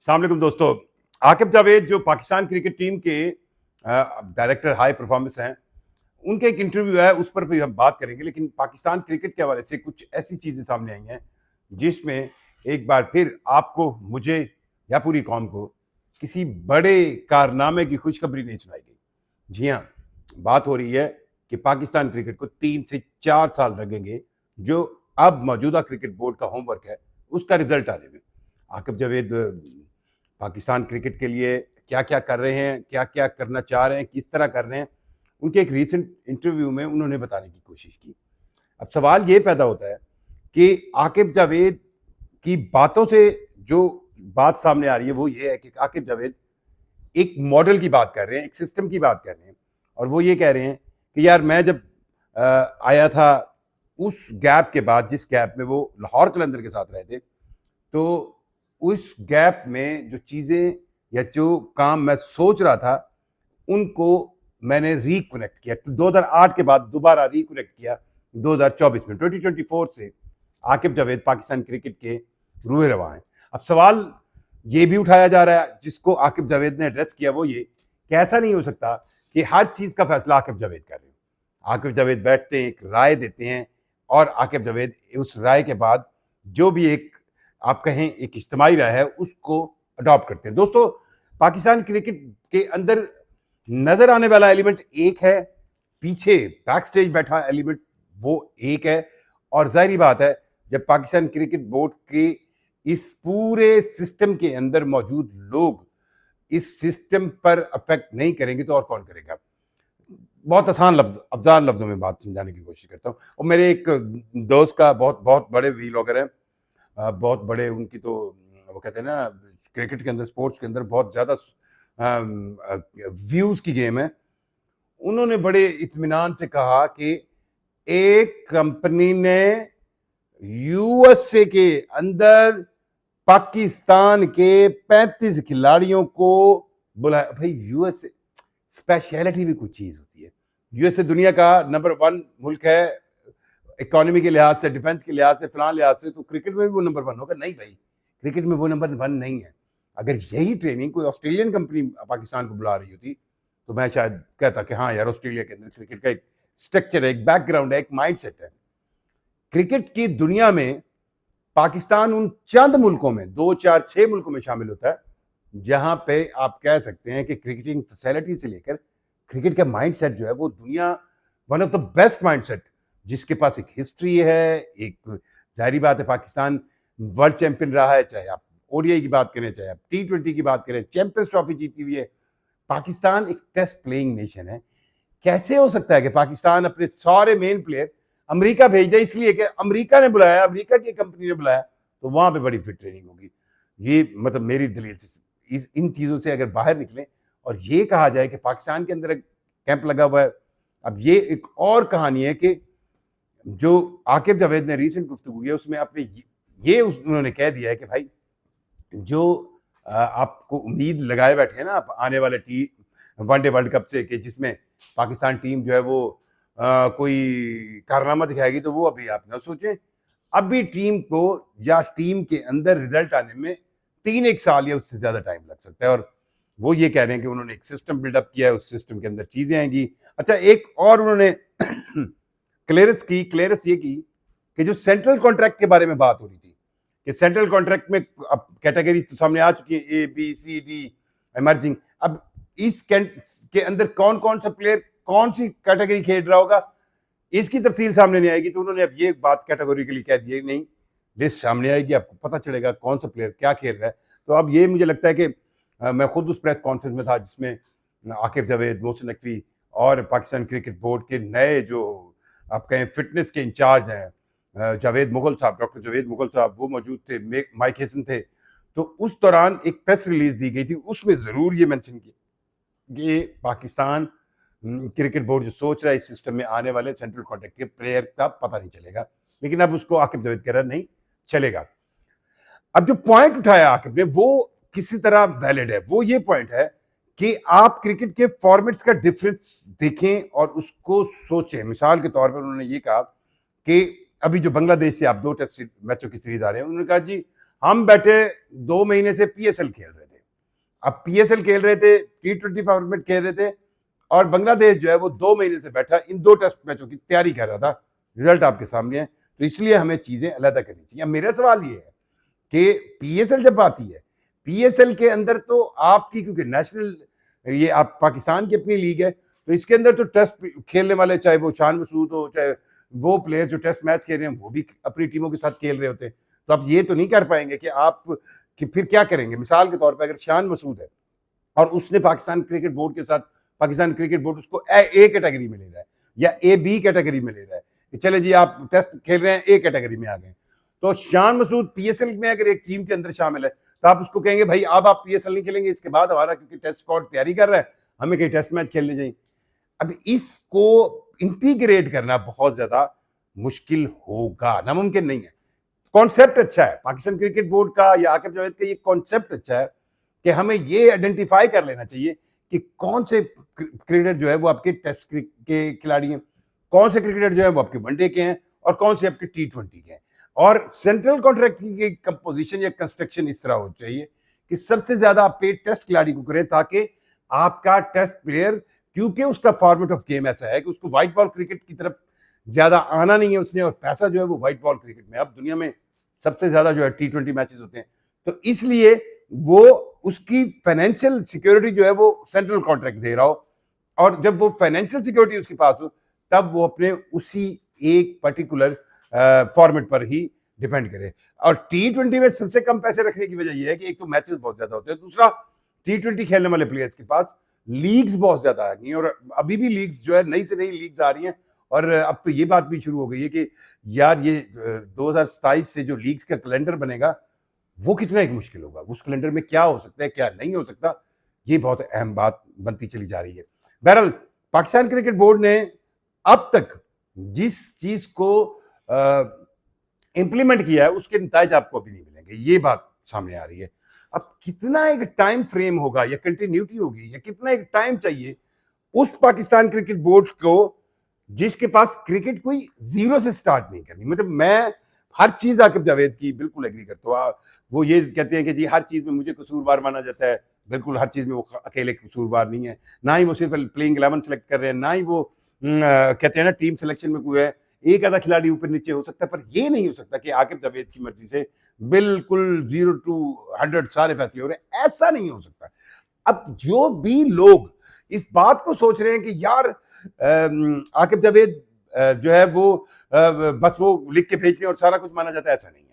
अस्सलाम वालेकुम दोस्तों। आकिब जावेद जो पाकिस्तान क्रिकेट टीम के डायरेक्टर हाई परफॉर्मेंस हैं, उनका एक इंटरव्यू है, उस पर भी हम बात करेंगे। लेकिन पाकिस्तान क्रिकेट के हवाले से कुछ ऐसी चीज़ें सामने आई हैं जिसमें एक बार फिर आपको, मुझे या पूरी कौम को किसी बड़े कारनामे की खुशखबरी नहीं सुनाई गई। जी हाँ, बात हो रही है कि पाकिस्तान क्रिकेट को 3 से 4 साल लगेंगे, जो अब मौजूदा क्रिकेट बोर्ड का होमवर्क है, उसका रिजल्ट आने में। आकिब जावेद पाकिस्तान क्रिकेट के लिए क्या-क्या कर रहे हैं, क्या-क्या करना चाह रहे हैं, किस तरह कर रहे हैं, उनके एक रीसेंट इंटरव्यू में उन्होंने बताने की कोशिश की। अब सवाल ये पैदा होता है कि आकिब जावेद की बातों से जो बात सामने आ रही है वो ये है कि आकिब जावेद एक मॉडल की बात कर रहे हैं, एक सिस्टम की बात कर रहे हैं, और वो ये कह रहे हैं कि यार मैं जब आया था उस गैप के बाद, जिस गैप में वो लाहौर कलंदर के साथ रहे थे, तो उस गैप में जो चीज़ें या जो काम मैं सोच रहा था, उनको मैंने रिकनेक्ट किया। 2008 के बाद दोबारा रिकनेक्ट किया 2024 में। 2024 से आकिब जावेद पाकिस्तान क्रिकेट के रूए रवां हैं। अब सवाल ये भी उठाया जा रहा है, जिसको आकिब जावेद ने एड्रेस किया, वो ये कि ऐसा नहीं हो सकता कि हर चीज़ का फैसला आकिब जावेद कर रहे हैं। आकिब जावेद बैठते हैं, एक राय देते हैं, और आकिब जावेद उस राय के बाद जो भी एक, आप कहें, एक इज्तिमाई राय है, उसको अडॉप्ट करते हैं। दोस्तों, पाकिस्तान क्रिकेट के अंदर नजर आने वाला एलिमेंट एक है, पीछे बैक स्टेज बैठा एलिमेंट वो एक है, और जाहिर बात है जब पाकिस्तान क्रिकेट बोर्ड के इस पूरे सिस्टम के अंदर मौजूद लोग इस सिस्टम पर अफेक्ट नहीं करेंगे तो और कौन करेगा। बहुत अफजान लफ्जों में बात समझाने की कोशिश करता हूँ। और मेरे एक दोस्त का बहुत बहुत बड़े वीलॉगर हैं, बहुत बड़े, उनकी तो वो कहते हैं ना, क्रिकेट के अंदर, स्पोर्ट्स के अंदर बहुत ज़्यादा व्यूज़ की गेम है। उन्होंने बड़े इत्मीनान से कहा कि एक कंपनी ने यूएसए के अंदर पाकिस्तान के 35 खिलाड़ियों को बुलाया। भाई, यूएसए स्पेशलिटी भी कुछ चीज़ होती है। यूएसए दुनिया का नंबर 1 मुल्क है, इकोनॉमी के लिहाज से, डिफेंस के लिहाज से, फलां लिहाज से, तो क्रिकेट में भी वो नंबर 1 होगा? नहीं भाई, क्रिकेट में वो नंबर 1 नहीं है। अगर यही ट्रेनिंग कोई ऑस्ट्रेलियन कंपनी पाकिस्तान को बुला रही होती तो मैं शायद कहता कि हाँ यार, ऑस्ट्रेलिया के अंदर क्रिकेट का एक स्ट्रक्चर है, एक बैकग्राउंड है, एक माइंडसेट है। क्रिकेट की दुनिया में पाकिस्तान उन चंद मुल्कों में, 2, 4, 6 मुल्कों में शामिल होता है जहां पे आप कह सकते हैं कि क्रिकेटिंग फैसिलिटी से लेकर क्रिकेट का माइंडसेट जो है वो दुनिया one of the best mindset, जिसके पास एक हिस्ट्री है, एक जाहिर बात है पाकिस्तान वर्ल्ड चैंपियन रहा है, चाहे आप ओडीआई की बात करें, चाहे आप T20 की बात करें, चैंपियंस ट्रॉफी जीती हुई है। पाकिस्तान एक टेस्ट प्लेइंग नेशन है। कैसे हो सकता है कि पाकिस्तान अपने सारे मेन प्लेयर अमेरिका भेज दे, इसलिए कि अमेरिका ने बुलाया, अमेरिका की कंपनी ने बुलाया, तो वहां पे बड़ी फिट ट्रेनिंग होगी। ये मतलब मेरी दलील से इन चीजों से अगर बाहर निकलें और ये कहा जाए कि पाकिस्तान के अंदर कैंप लगा हुआ है। अब ये एक और कहानी है कि जो आकिब जावेद ने रीसेंट गुफ्तगू है उसमें आपने उन्होंने कह दिया है कि भाई, जो आपको उम्मीद लगाए बैठे हैं ना आप आने वाले वनडे वर्ल्ड कप से, कि जिसमें पाकिस्तान टीम जो है वो कोई कारनामा दिखाएगी, तो वो अभी आप ना सोचें। अभी टीम को या टीम के अंदर रिजल्ट आने में 3-1 साल या उससे ज्यादा टाइम लग सकता है। और वो ये कह रहे हैं कि उन्होंने एक सिस्टम बिल्डअप किया है, उस सिस्टम के अंदर चीजें आएंगी। अच्छा, एक और उन्होंने क्लियरेंस ये की कि जो सेंट्रल कॉन्ट्रैक्ट के बारे में बात हो रही थी कि सेंट्रल कॉन्ट्रैक्ट में अब कैटेगरी तो सामने आ चुकी है, A B C D emerging. अब इस के अंदर कौन कौन सा प्लेयर कौन सी कैटेगरी खेल रहा होगा, इसकी तफसील सामने नहीं आएगी। तो उन्होंने अब ये बात कैटेगोरिकली कह दी है, नहीं, लिस्ट सामने आएगी, आपको पता चलेगा कौन सा प्लेयर क्या खेल रहा है। तो अब ये मुझे लगता है कि मैं खुद उस प्रेस कॉन्फ्रेंस में था जिसमें आकिब जावेद, मोहसिन नकवी और पाकिस्तान क्रिकेट बोर्ड के नए जो आप कहें फिटनेस के इंचार्ज हैं, जावेद मुगल साहब, डॉक्टर जावेद मुगल साहब, वो मौजूद थे, माइक हेसन थे। तो उस दौरान एक प्रेस रिलीज दी गई थी, उसमें जरूर ये मेंशन किया कि पाकिस्तान क्रिकेट बोर्ड जो सोच रहा है इस सिस्टम में आने वाले सेंट्रल कॉन्ट्रैक्ट के प्लेयर का पता नहीं चलेगा, लेकिन अब उसको आकिब जावेद कह रहा नहीं चलेगा। अब जो पॉइंट उठाया आकिब ने वो किसी तरह वैलिड है। वो ये पॉइंट है कि आप क्रिकेट के फॉर्मेट्स का डिफरेंस देखें और उसको सोचें। मिसाल के तौर पर उन्होंने ये कहा कि अभी जो बांग्लादेश से आप 2 टेस्ट मैचों की सीरीज आ रहे हैं, उन्होंने कहा जी हम बैठे 2 महीने से पीएसएल खेल रहे थे। अब पीएसएल खेल रहे थे, T20 फॉर्मेट खेल रहे थे, और बांग्लादेश जो है वो 2 महीने से बैठा इन 2 टेस्ट मैचों की तैयारी कर रहा था। रिजल्ट आपके सामने है। तो इसलिए हमें चीजें अलग करनी चाहिए। अब मेरा सवाल ये है कि पीएसएल जब आती है, पीएसएल के अंदर तो आपकी, क्योंकि नेशनल, ये आप पाकिस्तान की अपनी लीग है, तो इसके अंदर तो टेस्ट खेलने वाले, चाहे वो शान मसूद हो, चाहे वो प्लेयर जो टेस्ट मैच खेल रहे हैं, वो भी अपनी टीमों के साथ खेल रहे होते हैं। तो आप ये तो नहीं कर पाएंगे कि आप, कि फिर क्या करेंगे? मिसाल के तौर पर अगर शान मसूद है और उसने पाकिस्तान क्रिकेट बोर्ड के साथ, पाकिस्तान क्रिकेट बोर्ड उसको ए कैटेगरी में ले रहा है या ए बी कैटेगरी में ले रहा है कि चले जी आप टेस्ट खेल रहे हैं, ए कैटेगरी में आ गए, तो शान मसूद पीएसएल में अगर एक टीम के अंदर शामिल है, तो आप उसको कहेंगे भाई अब आप पीएसएल नहीं खेलेंगे, इसके बाद हमारा क्योंकि टेस्ट स्क्वाड तैयारी कर रहा है, हमें कहीं टेस्ट मैच खेलने चाहिए। अब इसको इंटीग्रेट करना बहुत ज्यादा मुश्किल होगा, नामुमकिन नहीं है। कॉन्सेप्ट अच्छा है पाकिस्तान क्रिकेट बोर्ड का या आकिब जावेद का, ये कॉन्सेप्ट अच्छा है कि हमें ये आइडेंटिफाई कर लेना चाहिए कि कौन से क्रिकेटर जो है वो आपके टेस्ट के खिलाड़ी हैं, कौन से क्रिकेटर जो है वो आपके वनडे के हैं, और कौन से आपके T20 के हैं। और सेंट्रल कॉन्ट्रैक्ट की कंपोजिशन या कंस्ट्रक्शन इस तरह होनी चाहिए कि सबसे ज्यादा आप पे टेस्ट खिलाड़ी को करें, ताकि आपका टेस्ट प्लेयर, क्योंकि उसका फॉर्मेट ऑफ गेम ऐसा है कि उसको व्हाइट बॉल क्रिकेट की तरफ ज्यादा आना नहीं है उसने, और पैसा जो है वो व्हाइट बॉल क्रिकेट में, अब दुनिया में सबसे ज्यादा जो है T20 मैचेस होते हैं, तो इसलिए वो उसकी फाइनेंशियल सिक्योरिटी जो है वो सेंट्रल कॉन्ट्रैक्ट दे रहा हो, और जब वो फाइनेंशियल सिक्योरिटी उसके पास हो, तब वो अपने उसी एक पर्टिकुलर फॉर्मेट पर ही डिपेंड करे। और T20 में सबसे कम पैसे रखने की वजह यह है कि एक तो मैचेस बहुत ज्यादा होते हैं, दूसरा T20 खेलने वाले प्लेयर्स के पास लीग्स बहुत ज्यादा आ गई हैं, और अभी भी लीग्स जो है, नई से नई लीग्स आ रही हैं, और अब तो ये बात भी शुरू हो गई है कि यार ये 2027 से जो लीग्स का कैलेंडर बनेगा वो कितना एक मुश्किल होगा, उस कैलेंडर में क्या हो सकता है, क्या नहीं हो सकता, ये बहुत अहम बात बनती चली जा रही है। बहरहाल पाकिस्तान क्रिकेट बोर्ड ने अब तक जिस चीज को इंप्लीमेंट किया है उसके नतीजे आपको अभी नहीं मिलेंगे, ये बात सामने आ रही है। अब कितना एक टाइम फ्रेम होगा या कंटिन्यूटी होगी या कितना एक टाइम चाहिए उस पाकिस्तान क्रिकेट बोर्ड को जिसके पास क्रिकेट कोई जीरो से स्टार्ट नहीं करनी। मतलब मैं हर चीज आकिब जावेद की बिल्कुल एग्री करता हूँ। वो ये कहते हैं कि जी हर चीज में मुझे कसूरवार माना जाता है, बिल्कुल हर चीज में वो अकेले कसूरवार नहीं है, ना ही वो सिर्फ प्लेइंग 11 सेलेक्ट कर रहे हैं, ना ही वो कहते हैं ना टीम सिलेक्शन में कोई है, एक आधा खिलाड़ी ऊपर नीचे हो सकता है, पर ये नहीं हो सकता कि आकिब जावेद की मर्जी से बिल्कुल 0 to 100 सारे फैसले हो रहे हैं, ऐसा नहीं हो सकता। अब जो भी लोग इस बात को सोच रहे हैं कि यार आकिब जावेद जो है वो बस वो लिख के भेजते हैं और सारा कुछ माना जाता है, ऐसा नहीं है।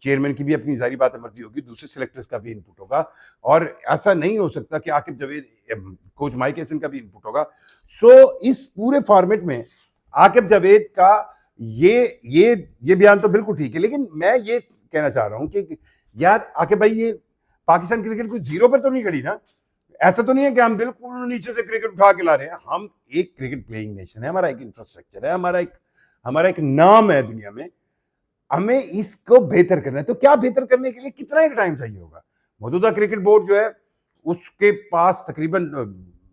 चेयरमैन की भी अपनी जारी बात है, मर्जी होगी, दूसरे सिलेक्टर्स का भी इनपुट होगा, और ऐसा नहीं हो सकता कि Aqib Javed, coach mic Hesson का भी इनपुट होगा। सो इस पूरे फॉर्मेट में आकिब जावेद का ये बयान तो बिल्कुल ठीक है, लेकिन मैं ये कहना चाह रहा हूं कि यार आकिब भाई, ये पाकिस्तान क्रिकेट कोई जीरो पर तो नहीं खड़ी ना, ऐसा तो नहीं है कि हम बिल्कुल नीचे से क्रिकेट उठा के ला रहे हैं। हम एक क्रिकेट प्लेइंग नेशन है, हमारा एक इंफ्रास्ट्रक्चर है, हमारा एक नाम है दुनिया में, हमें इसको बेहतर करना है। तो क्या बेहतर करने के लिए कितना एक टाइम चाहिए होगा? मौजूदा क्रिकेट बोर्ड जो है उसके पास तकरीबन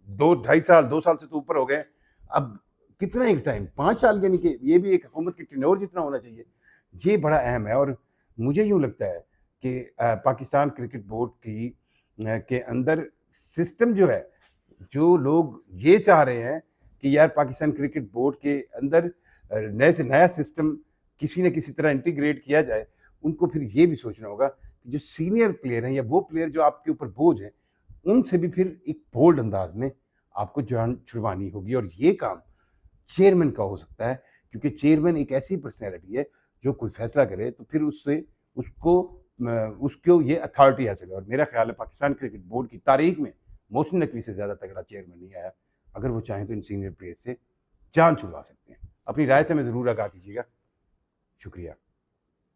2-2.5 साल, 2 साल से तो ऊपर हो गए, अब कितना एक टाइम, 5 साल, यानी कि ये भी एक हुकूमत की टेन्योर जितना होना चाहिए। ये बड़ा अहम है, और मुझे यूं लगता है कि पाकिस्तान क्रिकेट बोर्ड की के अंदर सिस्टम जो है, जो लोग ये चाह रहे हैं कि यार पाकिस्तान क्रिकेट बोर्ड के अंदर नए से नया सिस्टम किसी न किसी तरह इंटीग्रेट किया जाए, उनको फिर ये भी सोचना होगा कि जो सीनियर प्लेयर हैं या वो प्लेयर जो आपके ऊपर बोझ हैं, उनसे भी फिर एक बोल्ड अंदाज में आपको जान छुड़वानी होगी, और ये काम चेयरमैन का हो सकता है, क्योंकि चेयरमैन एक ऐसी पर्सनैलिटी है जो कोई फैसला करे तो फिर उससे उसको ये अथॉरिटी हासिल है। और मेरा ख्याल है पाकिस्तान क्रिकेट बोर्ड की तारीख में मोहसिन नकवी से ज्यादा तगड़ा चेयरमैन नहीं आया। अगर वो चाहें तो इन सीनियर प्लेयर से जान छुड़वा सकते हैं। अपनी राय से हमें जरूर आगाह कीजिएगा। शुक्रिया।